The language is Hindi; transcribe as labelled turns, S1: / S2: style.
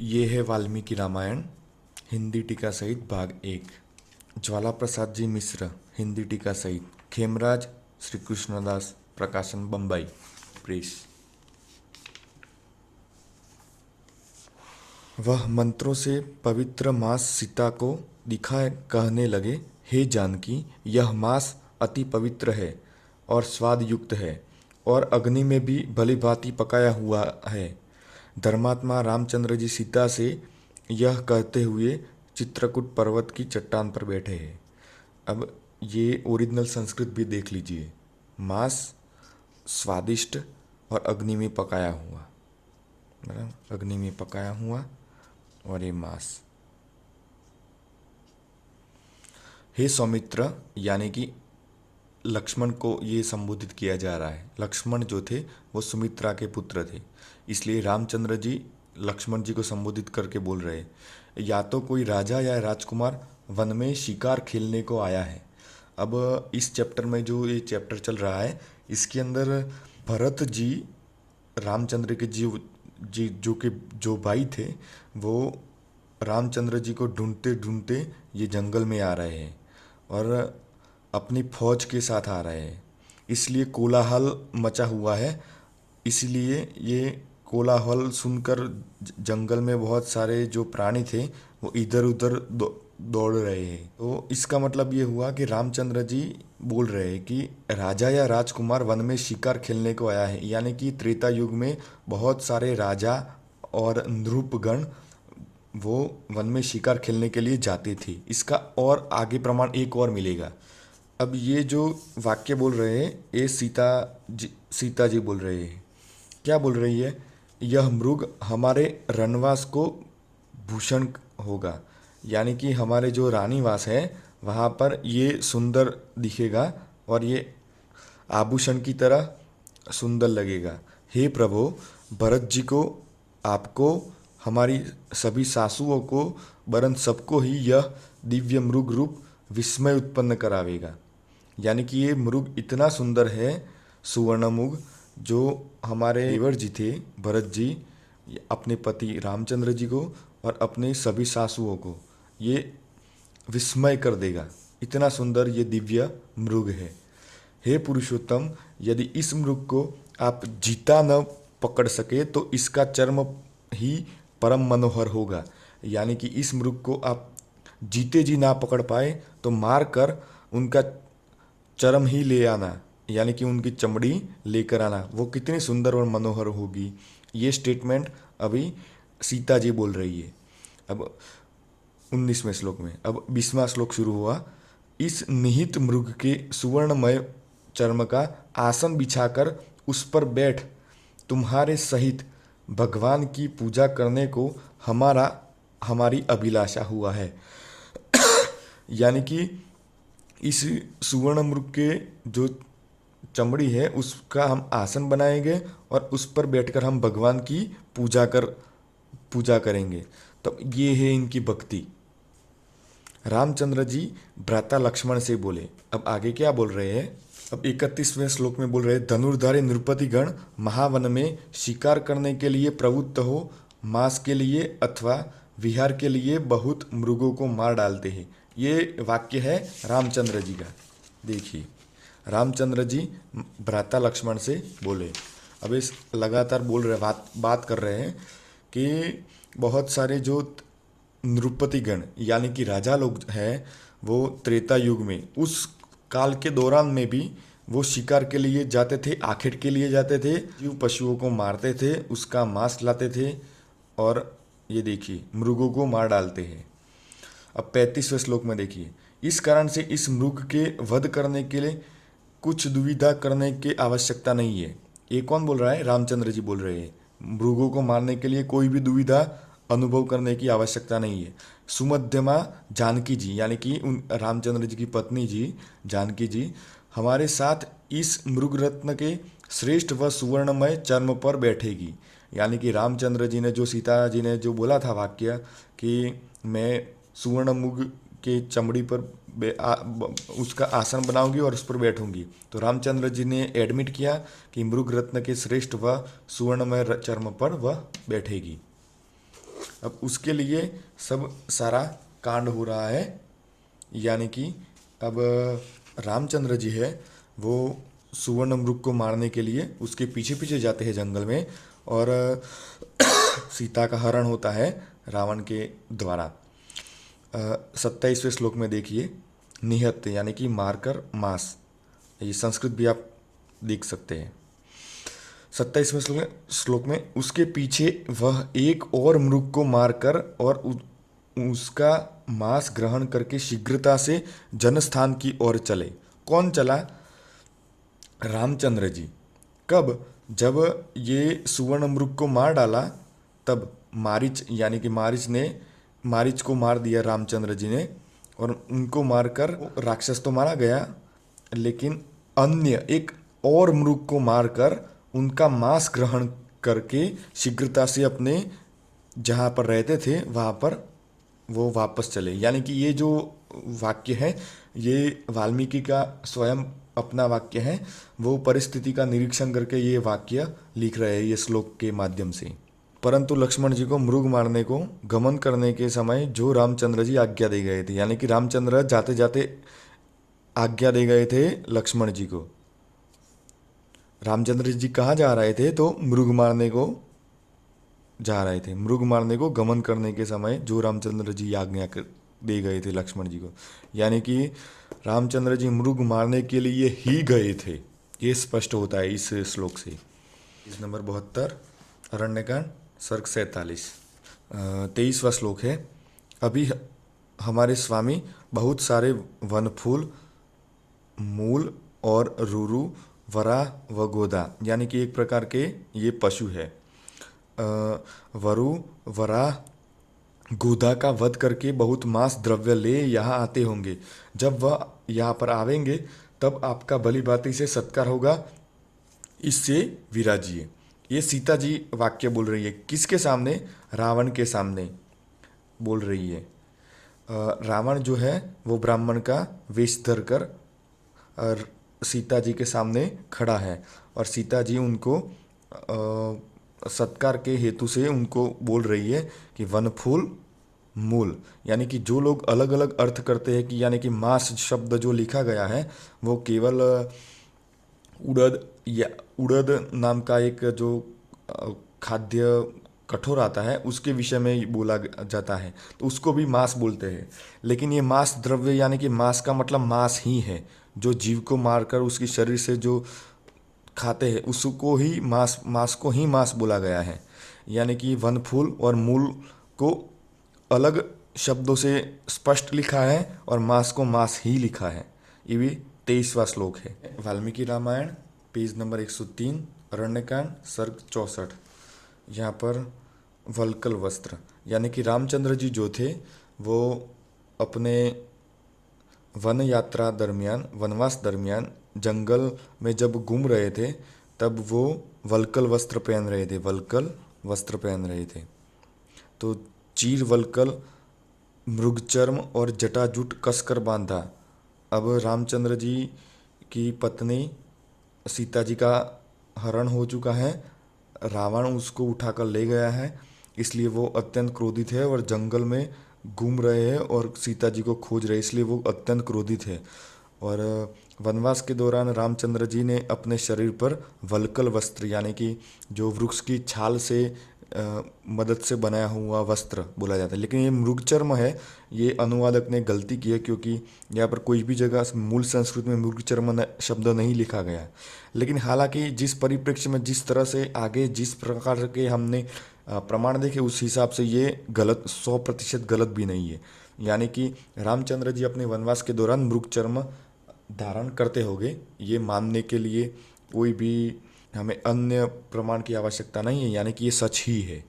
S1: ये है वाल्मीकि रामायण हिंदी टीका सहित भाग 1। ज्वाला प्रसाद जी मिश्र हिंदी टीका सहित। खेमराज श्री कृष्णदास प्रकाशन बम्बई प्रेस। वह मंत्रों से पवित्र मांस सीता को दिखा कहने लगे, हे जानकी, यह मांस अति पवित्र है और स्वाद युक्त है और अग्नि में भी भली भांति पकाया हुआ है। धर्मात्मा रामचंद्र जी सीता से यह कहते हुए चित्रकूट पर्वत की चट्टान पर बैठे हैं। अब ये ओरिजिनल संस्कृत भी देख लीजिए। मांस स्वादिष्ट और अग्नि में पकाया हुआ, अग्नि में पकाया हुआ और ये मांस। हे सौमित्र, यानी कि लक्ष्मण को ये संबोधित किया जा रहा है। लक्ष्मण जो थे वो सुमित्रा के पुत्र थे, इसलिए रामचंद्र जी लक्ष्मण जी को संबोधित करके बोल रहे हैं, या तो कोई राजा या राजकुमार वन में शिकार खेलने को आया है। अब इस चैप्टर में जो ये चैप्टर चल रहा है, इसके अंदर भरत जी रामचंद्र के जी जो भाई थे, वो रामचंद्र जी को ढूंढते ढूंढते ये जंगल में आ रहे हैं और अपनी फौज के साथ आ रहे हैं। इसलिए कोलाहल मचा हुआ है। इसलिए ये कोलाहल सुनकर जंगल में बहुत सारे जो प्राणी थे वो इधर उधर दौड़ रहे हैं। तो इसका मतलब ये हुआ कि रामचंद्र जी बोल रहे हैं कि राजा या राजकुमार वन में शिकार खेलने को आया है, यानी कि त्रेता युग में बहुत सारे राजा और नृपगण वो वन में शिकार खेलने के लिए जाते थे। इसका और आगे प्रमाण एक और मिलेगा। अब ये जो वाक्य बोल रहे हैं ये सीता जी बोल रहे हैं। क्या बोल रही है? यह मृग हमारे रनवास को भूषण होगा, यानी कि हमारे जो रानीवास है वहाँ पर ये सुंदर दिखेगा और ये आभूषण की तरह सुंदर लगेगा। हे प्रभु, भरत जी को, आपको, हमारी सभी सासुओं को, वरन सबको ही यह दिव्य मृग रूप विस्मय उत्पन्न करावेगा। यानी कि ये मृग इतना सुंदर है, सुवर्ण मृग, जो हमारे देवर जी थे भरत जी, अपने पति रामचंद्र जी को और अपने सभी सासुओं को ये विस्मय कर देगा। इतना सुंदर ये दिव्य मृग है। हे पुरुषोत्तम, यदि इस मृग को आप जीता न पकड़ सके तो इसका चर्म ही परम मनोहर होगा। यानी कि इस मृग को आप जीते जी ना पकड़ पाए तो मार कर उनका चर्म ही ले आना, यानी कि उनकी चमड़ी लेकर आना, वो कितनी सुंदर और मनोहर होगी। ये स्टेटमेंट अभी सीता जी बोल रही है। अब 19वें श्लोक में, अब 20वां श्लोक शुरू हुआ। इस निहित मृग के सुवर्णमय चर्म का आसन बिछाकर उस पर बैठ तुम्हारे सहित भगवान की पूजा करने को हमारी अभिलाषा हुआ है। यानी कि इस सुवर्ण मृग के जो चमड़ी है उसका हम आसन बनाएंगे और उस पर बैठकर हम भगवान की पूजा करेंगे। तो ये है इनकी भक्ति। रामचंद्र जी भ्राता लक्ष्मण से बोले। अब आगे क्या बोल रहे हैं? अब 31वें श्लोक में बोल रहे हैं, धनुर्धारी नृपति गण महावन में शिकार करने के लिए प्रवृत्त हो, मांस के लिए अथवा विहार के लिए बहुत मृगों को मार डालते हैं। ये वाक्य है रामचंद्र जी का। देखिए, रामचंद्र जी भ्राता लक्ष्मण से बोले। अब इस लगातार बोल रहे बात कर रहे हैं कि बहुत सारे जो नृपतिगण यानी कि राजा लोग हैं वो त्रेता युग में, उस काल के दौरान में भी वो शिकार के लिए जाते थे, आखेट के लिए जाते थे, जीव पशुओं को मारते थे, उसका मांस लाते थे और ये देखिए मृगों को मार डालते हैं। अब 35वें श्लोक में देखिए, इस कारण से इस मृग के वध करने के लिए कुछ दुविधा करने की आवश्यकता नहीं है। ये कौन बोल रहा है? रामचंद्र जी बोल रहे हैं। मृगों को मारने के लिए कोई भी दुविधा अनुभव करने की आवश्यकता नहीं है। सुमध्यमा जानकी जी, यानी कि उन रामचंद्र जी की पत्नी जी जानकी जी हमारे साथ इस मृग रत्न के श्रेष्ठ व सुवर्णमय चर्म पर बैठेगी। यानी कि रामचंद्र जी ने जो सीता जी ने जो बोला था वाक्य कि मैं सुवर्ण मृग के चमड़ी पर उसका आसन बनाऊंगी और उस पर बैठूंगी, तो रामचंद्र जी ने एडमिट किया कि मृग रत्न के श्रेष्ठ व सुवर्णमय चर्म पर वह बैठेगी। अब उसके लिए सब सारा कांड हो रहा है, यानी कि अब रामचंद्र जी है वो सुवर्ण मृग को मारने के लिए उसके पीछे पीछे जाते हैं जंगल में, और सीता का हरण होता है रावण के द्वारा। 27वें श्लोक में देखिए, निहत्य यानी कि मारकर मांस, ये संस्कृत भी आप देख सकते हैं। 27वें श्लोक में उसके पीछे वह एक और मृग को मारकर और उसका मांस ग्रहण करके शीघ्रता से जनस्थान की ओर चले। कौन चला? रामचंद्र जी। कब? जब ये सुवर्ण मृग को मार डाला तब मारीच, यानी कि मारीच को मार दिया रामचंद्र जी ने, और उनको मारकर राक्षस तो मारा गया, लेकिन अन्य एक और मृग को मारकर उनका मांस ग्रहण करके शीघ्रता से अपने जहाँ पर रहते थे वहाँ पर वो वापस चले। यानी कि ये जो वाक्य है ये वाल्मीकि का स्वयं अपना वाक्य है, वो परिस्थिति का निरीक्षण करके ये वाक्य लिख रहे हैं ये श्लोक के माध्यम से। परंतु लक्ष्मण जी को मृग मारने को गमन करने के समय जो रामचंद्र जी आज्ञा दे गए थे, यानी कि रामचंद्र जाते जाते आज्ञा दे गए थे लक्ष्मण जी को। रामचंद्र जी कहाँ जा रहे थे? तो मृग मारने को जा रहे थे। मृग मारने को गमन करने के समय जो रामचंद्र जी आज्ञा दे गए थे लक्ष्मण जी को, यानी कि रामचंद्र जी मृग मारने के लिए ही गए थे, ये स्पष्ट होता है इस श्लोक से। इस नंबर 72 अरण्यकांड सर्ग 47 23वां श्लोक है। अभी हमारे स्वामी बहुत सारे वन फूल, मूल और रुरु, वराह व गोदा, यानी कि एक प्रकार के ये पशु है, वरु वराह गोदा का वध करके बहुत मांस द्रव्य ले यहाँ आते होंगे। जब वह यहाँ पर आवेंगे तब आपका भली भांति से सत्कार होगा, इससे विराजिए। ये सीता जी वाक्य बोल रही है। किसके सामने? रावण के सामने बोल रही है। रावण जो है वो ब्राह्मण का वेश धर कर सीता जी के सामने खड़ा है, और सीता जी उनको सत्कार के हेतु से उनको बोल रही है कि वन फूल मूल, यानी कि जो लोग अलग अलग अर्थ करते हैं कि यानी कि मांस शब्द जो लिखा गया है वो केवल उड़द या उड़द नाम का एक जो खाद्य कठोर आता है उसके विषय में बोला जाता है, तो उसको भी मांस बोलते हैं। लेकिन ये मांस द्रव्य यानी कि मांस का मतलब मांस ही है, जो जीव को मारकर उसकी शरीर से जो खाते हैं उसको ही मांस को ही मांस बोला गया है। यानी कि वन फूल और मूल को अलग शब्दों से स्पष्ट लिखा है और मांस को मांस ही लिखा है। ये भी 23वां श्लोक है। वाल्मीकि रामायण पेज नंबर 103 अरण्यकांड सर्ग 64। यहाँ पर वल्कल वस्त्र, यानी कि रामचंद्र जी जो थे वो अपने वन यात्रा दरमियान, वनवास दरमियान जंगल में जब घूम रहे थे तब वो वल्कल वस्त्र पहन रहे थे, वल्कल वस्त्र पहन रहे थे। तो चीर वल्कल मृगचर्म और जटाजुट कसकर बांधा। अब रामचंद्र जी की पत्नी सीता जी का हरण हो चुका है, रावण उसको उठाकर ले गया है, इसलिए वो अत्यंत क्रोधित है और जंगल में घूम रहे हैं और सीता जी को खोज रहे, इसलिए वो अत्यंत क्रोधित है। और वनवास के दौरान रामचंद्र जी ने अपने शरीर पर वल्कल वस्त्र, यानी कि जो वृक्ष की छाल से मदद से बनाया हुआ वस्त्र बोला जाता है, लेकिन ये मृगचर्म है, ये अनुवादक ने गलती की है क्योंकि यहाँ पर कोई भी जगह मूल संस्कृत में मृगचर्म शब्द नहीं लिखा गया है। लेकिन हालांकि जिस परिप्रेक्ष्य में जिस तरह से आगे जिस प्रकार के हमने प्रमाण देखे उस हिसाब से ये गलत 100% गलत भी नहीं है। यानी कि रामचंद्र जी अपने वनवास के दौरान मृगचर्म धारण करते होंगे, ये मानने के लिए कोई भी हमें अन्य प्रमाण की आवश्यकता नहीं है, यानी कि ये सच ही है।